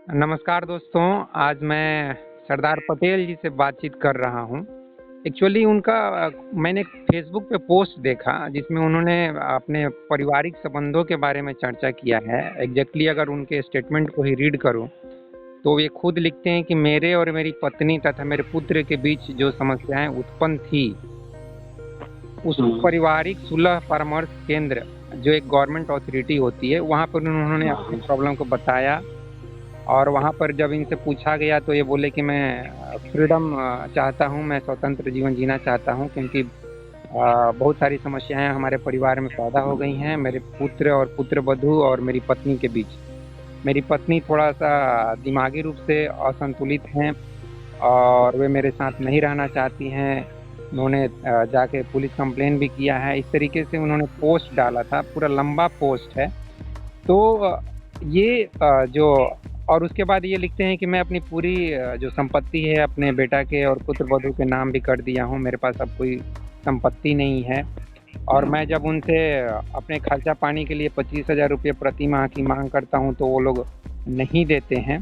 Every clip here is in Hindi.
नमस्कार दोस्तों। आज मैं सरदार पटेल जी से बातचीत कर रहा हूँ। एक्चुअली उनका मैंने फेसबुक पे पोस्ट देखा जिसमें उन्होंने अपने पारिवारिक संबंधों के बारे में चर्चा किया है। एग्जैक्टली अगर उनके स्टेटमेंट को ही रीड करूँ तो ये खुद लिखते हैं कि मेरे और मेरी पत्नी तथा मेरे पुत्र के बीच जो समस्याएं उत्पन्न थी उसको पारिवारिक सुलह परामर्श केंद्र जो एक गवर्नमेंट अथॉरिटी होती है वहाँ पर उन्होंने अपनी प्रॉब्लम को बताया। और वहाँ पर जब इनसे पूछा गया तो ये बोले कि मैं फ्रीडम चाहता हूँ, मैं स्वतंत्र जीवन जीना चाहता हूँ क्योंकि बहुत सारी समस्याएं हमारे परिवार में पैदा हो गई हैं मेरे पुत्र और पुत्रवधू और मेरी पत्नी के बीच। मेरी पत्नी थोड़ा सा दिमागी रूप से असंतुलित हैं और वे मेरे साथ नहीं रहना चाहती हैं। उन्होंने जाके पुलिस कंप्लेन भी किया है। इस तरीके से उन्होंने पोस्ट डाला था, पूरा लंबा पोस्ट है। तो ये जो और उसके बाद ये लिखते हैं कि मैं अपनी पूरी जो संपत्ति है अपने बेटा के और पुत्रवधू के नाम भी कर दिया हूँ, मेरे पास अब कोई संपत्ति नहीं है। और मैं जब उनसे अपने खर्चा पानी के लिए 25,000 रुपये प्रति माह की मांग करता हूँ तो वो लोग नहीं देते हैं।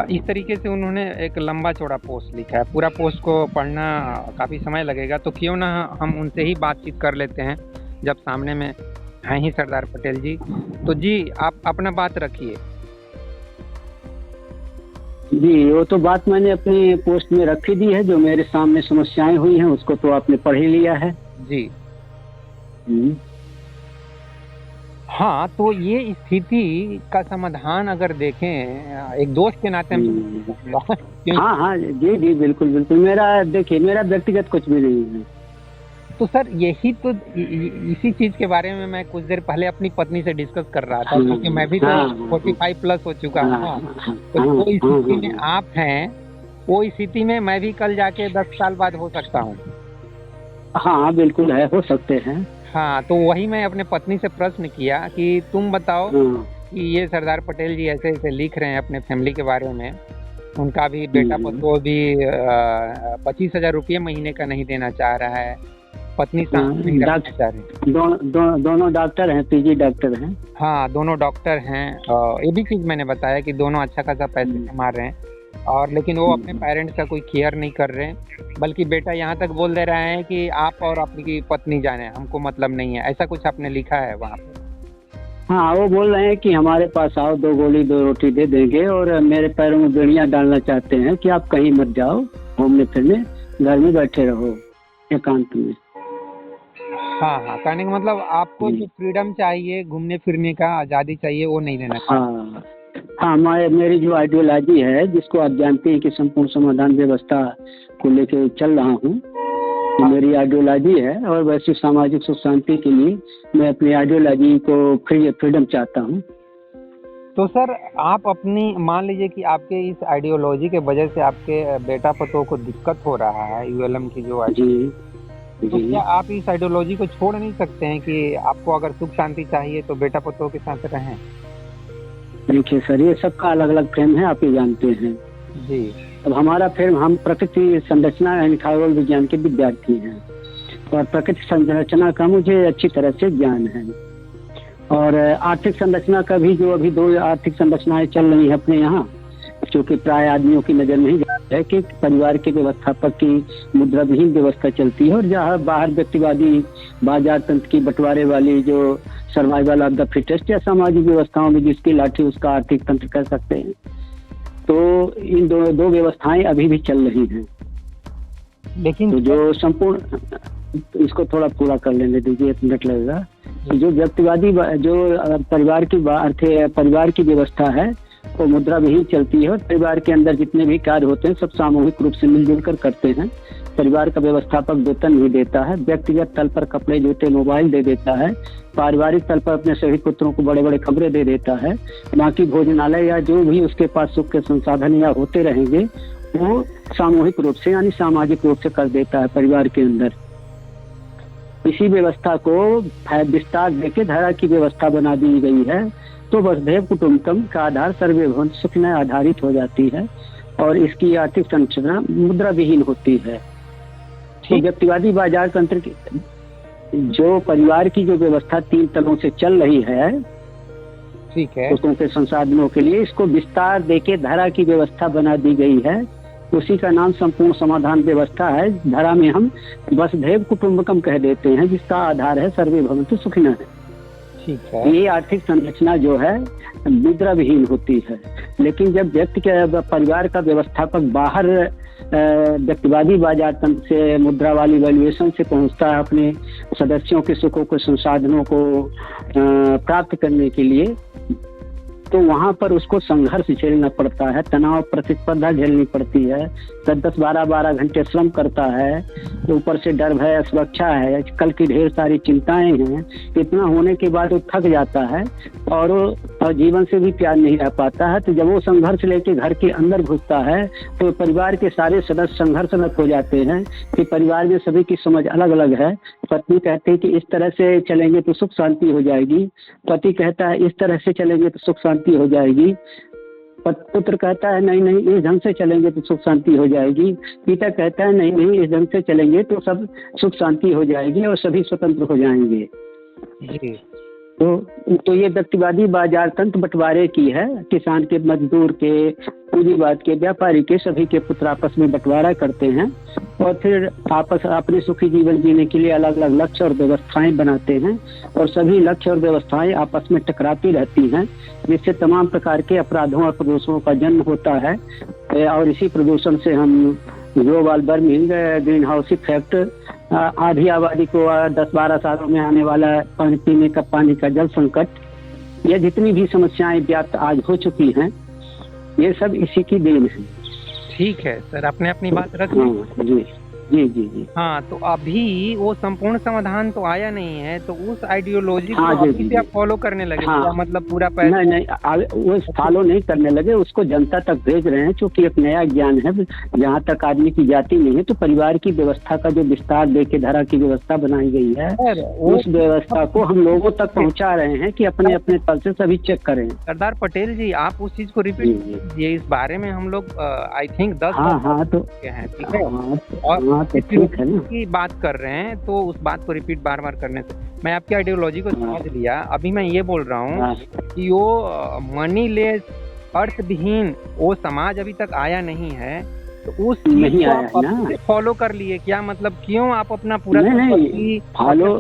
इस तरीके से उन्होंने एक लंबा चौड़ा पोस्ट लिखा है। पूरा पोस्ट को पढ़ना काफ़ी समय लगेगा, तो क्यों ना हम उनसे ही बातचीत कर लेते हैं जब सामने में हैं ही सरदार पटेल जी। तो जी आप अपना बात रखिए। जी, वो तो बात मैंने अपनी पोस्ट में रख ही दी है। जो मेरे सामने समस्याएं हुई हैं उसको तो आपने पढ़ ही लिया है जी। हम्म। हाँ, तो ये स्थिति का समाधान अगर देखें एक दोस्त के नाते हाँ हाँ जी जी बिल्कुल बिल्कुल। मेरा देखिए, मेरा व्यक्तिगत कुछ भी नहीं है। तो सर यही तो इसी चीज के बारे में मैं कुछ देर पहले अपनी पत्नी से डिस्कस कर रहा था क्योंकि मैं भी तो 45 प्लस हो चुका हूँ। तो जो स्थिति में आप हैं वो स्थिति में मैं भी कल जाके 10 साल बाद हो सकता हूँ। हाँ बिल्कुल है, हो सकते हैं। हाँ, तो वही मैं अपने पत्नी से प्रश्न किया कि तुम बताओ कि ये सरदार पटेल जी ऐसे ऐसे लिख रहे हैं अपने फैमिली के बारे में, उनका भी बेटा पतो भी 25,000 रुपये महीने का नहीं देना चाह रहा है, पत्नी दोनों डॉक्टर हैं, पीजी डॉक्टर हैं। हाँ, दोनों डॉक्टर हैं। ये भी चीज मैंने बताया कि दोनों अच्छा खासा पैसे कमा रहे हैं और लेकिन वो अपने पेरेंट्स का कोई केयर नहीं कर रहे हैं, बल्कि बेटा यहाँ तक बोल दे रहा है कि आप और आपकी पत्नी जाने, हमको मतलब नहीं है। ऐसा कुछ आपने लिखा है वहाँ पे? हाँ, वो बोल रहे हैं कि हमारे पास आओ, 2 गोली 2 रोटी दे देंगे और मेरे पैरों में बेड़ियां डालना चाहते हैं कि आप कहीं मत जाओ घूमने फिरने, घर में बैठे रहो एकांत में। हाँ हाँ, कहने का मतलब आपको जो फ्रीडम चाहिए, घूमने फिरने का आज़ादी चाहिए, वो नहीं देना चाहिए। हाँ, मेरी जो आइडियोलॉजी है, जिसको आप जानते हैं कि संपूर्ण समाधान व्यवस्था को लेकर चल रहा हूँ, तो मेरी आइडियोलॉजी है और वैसे सामाजिक सुख शांति के लिए मैं अपनी आइडियोलॉजी को फ्रीडम चाहता हूँ। तो सर आप अपनी मान लीजिए कि आपके इस आइडियोलॉजी के वजह से आपके बेटा पतों को दिक्कत हो रहा है, यूएलएम की जो तो क्या आप इस आइडियोलॉजी को छोड़ नहीं सकते हैं कि आपको अगर सुख शांति चाहिए तो बेटा पतों के साथ रहें? देखिए सर, ये सबका अलग अलग फ्रेम है, आप ये जानते हैं जी। अब हमारा फ्रेम, हम प्रकृति संरचना यानी खगोल विज्ञान के विद्यार्थी हैं और प्रकृति संरचना का मुझे अच्छी तरह से ज्ञान है। और आर्थिक संरचना का भी, जो अभी 2 आर्थिक संरचनाएं चल रही है अपने यहाँ, क्योंकि प्राय आदमियों की नजर नहीं जाती है कि परिवार के व्यवस्थापक की मुद्रा विहीन व्यवस्था चलती है और जहाँ बाहर व्यक्तिवादी बाजार तंत्र की बंटवारे वाली जो सर्वाइवल ऑफ द फिटेस्ट या सामाजिक व्यवस्थाओं में जिसकी लाठी उसका आर्थिक तंत्र कर सकते हैं। तो इन दो व्यवस्थाएं अभी भी चल रही हैं। लेकिन तो जो संपूर्ण, इसको थोड़ा पूरा कर लेने दीजिए, 1 मिनट लगेगा। जो व्यक्तिवादी जो परिवार की व्यवस्था है वो मुद्रा विहीन चलती है और परिवार के अंदर जितने भी कार्य होते हैं सब सामूहिक रूप से मिलजुल कर करते हैं। परिवार का व्यवस्थापक वेतन भी देता है, व्यक्तिगत तल पर कपड़े जूते मोबाइल दे देता है, पारिवारिक तल पर अपने सभी पुत्रों को बड़े बड़े कमरे दे देता है, बाकी भोजनालय या जो भी उसके पास सुख के संसाधन या होते रहेंगे वो सामूहिक रूप से यानी सामाजिक रूप से कर देता है परिवार के अंदर। इसी व्यवस्था को विस्तार देके धारा की व्यवस्था बना दी गई है। तो वसुधैव कुटुंबकम का आधार सर्वे भवन्तु सुखिनः आधारित हो जाती है और इसकी आर्थिक संरचना मुद्रा विहीन होती है। तो व्यक्तिवादी बाजार तंत्र की जो परिवार की जो व्यवस्था 3 तलों से चल रही है, ठीक है। लोगों के संसाधनों के लिए इसको विस्तार देके धरा की व्यवस्था बना दी गई है। उसी का नाम संपूर्ण समाधान व्यवस्था है। धरा में हम वसुधैव कुटुंबकम कह देते हैं, जिसका आधार है सर्वे भवन्तु सुखिनः। ठीक है। ये आर्थिक संरचना जो है मुद्रा विहीन होती है। लेकिन जब व्यक्ति के परिवार का व्यवस्थापक बाहर व्यक्तिवादी बाजार तंत्र से मुद्रा वाली वैल्यूएशन से पहुंचता है अपने सदस्यों के सुखों को संसाधनों को प्राप्त करने के लिए, तो वहाँ पर उसको संघर्ष झेलना पड़ता है, तनाव प्रतिस्पर्धा झेलनी पड़ती है, 10-12 घंटे श्रम करता है, ऊपर से डर भय असुरक्षा है, कल की ढेर सारी चिंताएं हैं। इतना होने के बाद वो थक जाता है और जीवन से भी प्यार नहीं रह पाता है। तो जब वो संघर्ष लेके घर के अंदर घुसता है तो परिवार के सारे सदस्य संघर्षरत हो जाते हैं कि परिवार में सभी की समझ अलग अलग है। पत्नी कहती है कि इस तरह से चलेंगे तो सुख शांति हो जाएगी, पति कहता है इस तरह से चलेंगे तो सुख शांति हो जाएगी, पुत्र कहता है नहीं नहीं इस ढंग से चलेंगे तो सुख शांति हो जाएगी, पिता कहता है नहीं नहीं इस ढंग से चलेंगे तो सब सुख शांति हो जाएगी और सभी स्वतंत्र हो जाएंगे। जी। तो ये व्यक्तिवादी बाजार तंत्र बंटवारे की है। किसान के, मजदूर के, पूंजीवाद के, व्यापारी के, सभी के पुत्र आपस में बंटवारा करते हैं और फिर आपस अपने सुखी जीवन जीने के लिए अलग अलग लक्ष्य और व्यवस्थाएं बनाते हैं और सभी लक्ष्य और व्यवस्थाएं आपस में टकराती रहती हैं, जिससे तमाम प्रकार के अपराधों और प्रदूषणों का जन्म होता है। और इसी प्रदूषण से हम global warming, green house effect, आधी आबादी को 10-12 सालों में आने वाला पानी पीने का पानी का जल संकट, ये जितनी भी समस्याएं व्याप्त आज हो चुकी हैं, ये सब इसी की देन है। ठीक है सर, आपने अपनी बात रख ली। हाँ, जी जी जी जी। हाँ, तो अभी वो संपूर्ण समाधान तो आया नहीं है, तो उस आइडियोलॉजी हाँ, को जी, अभी जी, से आप फॉलो करने लगे? हाँ। क्या मतलब पूरा पैसा? नहीं वो फॉलो नहीं करने लगे, उसको जनता तक भेज रहे हैं, क्योंकि एक नया ज्ञान है। जहाँ तक आदमी की जाति नहीं है, तो परिवार की व्यवस्था का जो विस्तार देके धरा की व्यवस्था बनाई गई है, उस व्यवस्था को हम लोगों तक पहुँचा रहे हैं कि अपने अपने तल से सभी चेक करें। सरदार पटेल जी, आप उस चीज को रिपीट कीजिए। इस बारे में हम लोग आई थिंक 10 हाँ तो हैं, ठीक है, और ठीक है ना की बात कर रहे हैं, तो उस बात को रिपीट बार बार करने से मैं आपकी आइडियोलॉजी को समझ लिया। अभी मैं ये बोल रहा हूँ कि वो मनी लेस अर्थविहीन वो समाज अभी तक आया नहीं है, तो उस चीज को आप फॉलो कर लिए क्या? मतलब क्यों आप अपना पूरा नहीं फॉलो,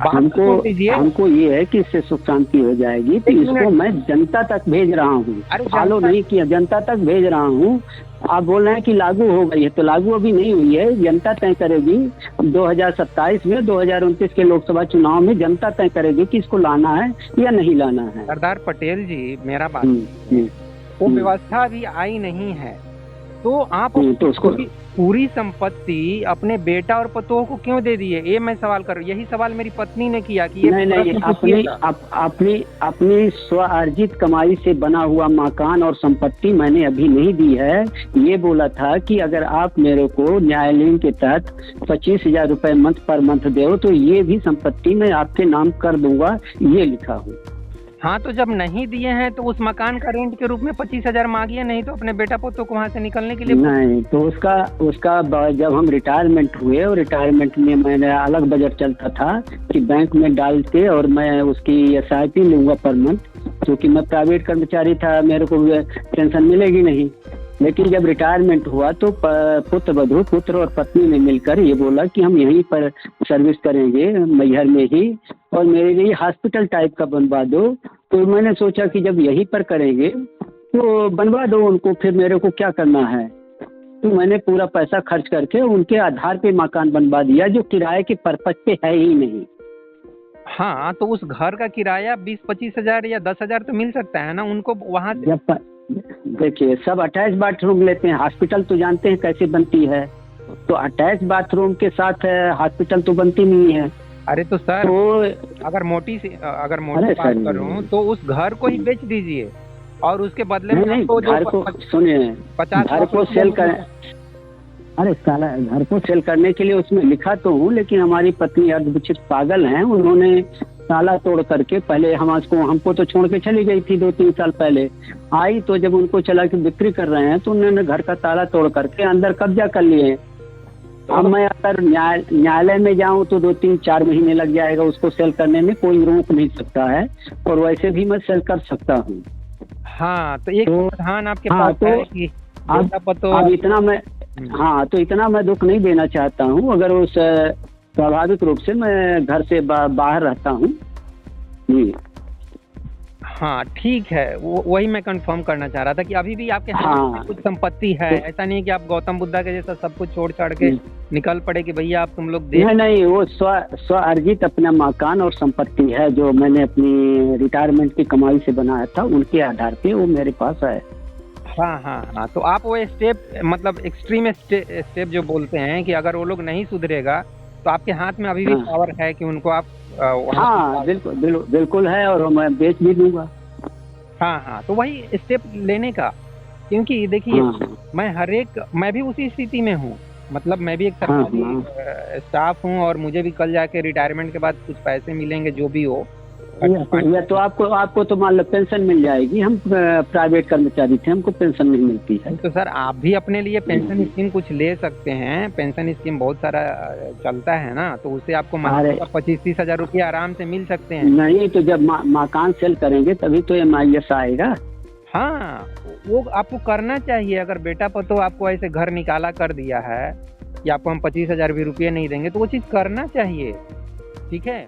हमको ये है कि इससे सुख शांति हो जाएगी, तो इसको मैं जनता तक भेज रहा हूँ, फॉलो नहीं किया, जनता तक भेज रहा हूँ। आप बोल रहे हैं कि लागू हो गई है, तो लागू अभी नहीं हुई है, जनता तय करेगी। 2027 में 2029 के लोकसभा चुनाव में जनता तय करेगी कि इसको लाना है या नहीं लाना है। सरदार पटेल जी, मेरा बात, वो व्यवस्था अभी आई नहीं है, तो आप तो उसको पूरी संपत्ति अपने बेटा और पतों को क्यों दे दिए? ये मैं सवाल कर रहा हूँ। यही सवाल मेरी पत्नी ने किया कि ये नहीं, अपनी स्व-अर्जित कमाई से बना हुआ मकान और संपत्ति मैंने अभी नहीं दी है। ये बोला था कि अगर आप मेरे को न्यायालय के तहत 25,000 रुपए पर मंथ दो तो ये भी संपत्ति मैं आपके नाम कर दूंगा, ये लिखा हूँ। हाँ, तो जब नहीं दिए हैं तो उस मकान का रेंट के रूप में 25,000 मांगिए, नहीं तो अपने बेटा पोतों को वहाँ से निकलने के लिए। नहीं, तो उसका जब हम रिटायरमेंट हुए और रिटायरमेंट में मैंने अलग बजट चलता था कि बैंक में डाल के और मैं उसकी SIP लूंगा पर मंथ, क्योंकि मैं प्राइवेट कर्मचारी था, मेरे को पेंशन मिलेगी नहीं। लेकिन जब रिटायरमेंट हुआ तो पुत्र और पत्नी ने मिलकर ये बोला कि हम यहीं पर सर्विस करेंगे मैहर में ही, और मेरे लिए हॉस्पिटल टाइप का बनवा दो। तो मैंने सोचा कि जब यहीं पर करेंगे तो बनवा दो उनको, फिर मेरे को क्या करना है। तो मैंने पूरा पैसा खर्च करके उनके आधार पे मकान बनवा दिया, जो किराए के पर्पज पे है ही नहीं। हाँ, तो उस घर का किराया 20-25 हजार या 10 हजार तो मिल सकता है ना उनको वहाँ से। देखिए, सब अटैच बाथरूम लेते हैं, हॉस्पिटल तो जानते हैं कैसे बनती है, तो अटैच बाथरूम के साथ हॉस्पिटल तो बनती नहीं है। अरे तो सर, तो अगर मोटी बात करूं तो उस घर को ही बेच दीजिए और उसके बदले में नहीं, घर को सुनिए, 50 घर को सेल कर, अरे साला घर को सेल करने के लिए उसमें लिखा तो हूँ, लेकिन हमारी पत्नी अर्धविकसित पागल हैं, उन्होंने ताला तोड़ करके पहले हमको तो छोड़ के चली गई थी 2-3 साल पहले। आई तो जब उनको चला कि बिक्री कर रहे हैं तो उन्होंने घर का ताला तोड़ करके अंदर कब्जा कर लिए। अब मैं अगर न्यायालय में जाऊं तो 2-3-4 महीने लग जाएगा उसको सेल करने में, कोई रोक नहीं सकता है, और वैसे भी मैं सेल कर सकता हूँ। हाँ, तो एक तो समाधान आपके हाँ, पास तो है कि अब बेटा पतो। अब इतना मैं हाँ, तो इतना मैं दुख नहीं देना चाहता हूँ। अगर उस स्वाभाविक रूप से मैं घर से बाहर रहता हूँ जी। हाँ ठीक है, वो वही मैं कंफर्म करना चाह रहा था कि अभी भी आपके हाथ में हाँ, कुछ संपत्ति है, तो ऐसा नहीं है कि आप गौतम बुद्धा के जैसा सब कुछ छोड़ छाड़ के निकल पड़े कि भैया आप तुम लोग दे। नहीं नहीं, वो स्व अर्जित अपना मकान और संपत्ति है जो मैंने अपनी रिटायरमेंट की कमाई से बनाया था, उनके आधार पे वो मेरे पास है। हाँ हाँ हाँ, तो आप वो स्टेप मतलब एक्सट्रीम स्टेप जो बोलते हैं कि अगर वो लोग नहीं सुधरेगा तो आपके हाथ में अभी भी हाँ पावर है कि उनको आप वहाँ हाँ, बिल्कुल है, और मैं बेच भी दूंगा। हाँ हाँ, तो वही स्टेप लेने का, क्योंकि देखिए हाँ मैं भी उसी स्थिति में हूँ, मतलब मैं भी एक हाँ सरकारी हाँ, स्टाफ हूँ और मुझे भी कल जाके रिटायरमेंट के बाद कुछ पैसे मिलेंगे जो भी हो। या तो आपको तो मान लो पेंशन मिल जाएगी। हम प्राइवेट कर्मचारी थे, हमको पेंशन नहीं मिलती है। तो सर आप भी अपने लिए पेंशन स्कीम कुछ ले सकते हैं, पेंशन स्कीम बहुत सारा चलता है ना, तो उससे आपको महीने अरे का 25-30 हजार रुपये आराम से मिल सकते हैं। नहीं, तो जब मकान सेल करेंगे तभी तो MIS आएगा। हाँ, वो आपको करना चाहिए। अगर बेटा पतो आपको ऐसे घर निकाला कर दिया है कि आपको हम 25 हजार भी रुपये नहीं देंगे, तो वो चीज़ करना चाहिए। ठीक है।